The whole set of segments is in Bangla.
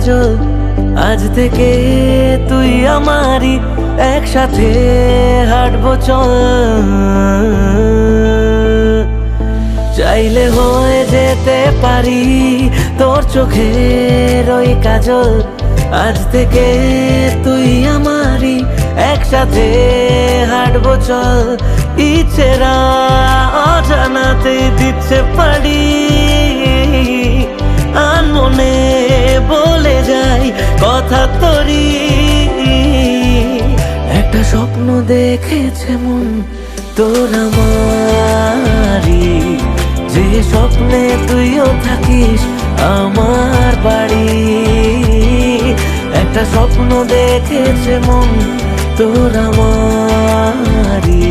কাজল। আজ থেকে তুই আমারই, একসাথে হাঁটবো চল। চাইলে হয়ে যেতে পারি তোর চোখের ওই কাজল। আজ থেকে তুই আমারই, একসাথে হাঁটবো চল। ইচ্ছেরা অজানাতে দিচ্ছে পারি, আনমনে বলে যাই কথা তোরি। একটা স্বপ্ন দেখেছে মন তোর আমারই, যে স্বপ্নে তুইও থাকিস আমার বাড়ি। একটা স্বপ্ন দেখেছে মন তোর আমারই,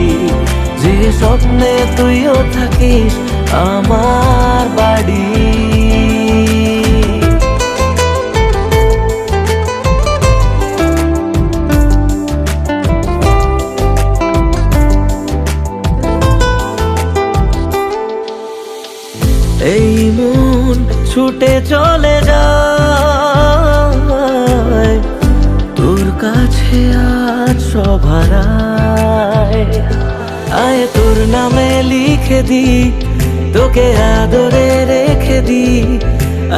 যে স্বপ্নে তুইও থাকিস আমার বাড়ি। এই মন ছুটে চলে যায় তোর কাছে, আজ সব হারায়। আয় তোর নামে লিখে দি, তোকে আদরে রেখে দি।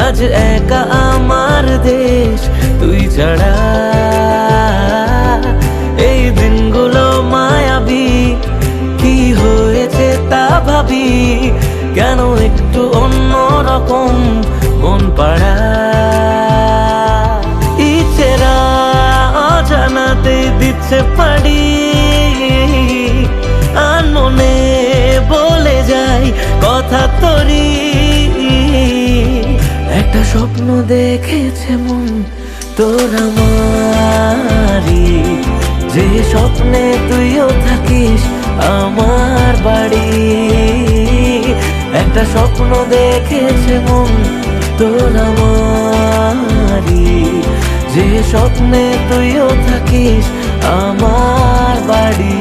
আজ একা আমার দেশ তুই ছাড়া। এই দিনগুলো মায়াবী, কি হয়েছে তা ভাবি, কেন একটু অন্যরকম মন পাড়া। ইচ্ছেরা অজানাতে দিচ্ছে পারি, আনমনে বলে যাই কথা তোরি। একটা স্বপ্ন দেখেছে মন তোর আমারই, যে স্বপ্নে তুইও থাকিস আমার বাড়ি। একটা স্বপ্ন দেখেছে মন তোর আমারই, যে স্বপ্নে তুইও থাকিস আমার বাড়ি।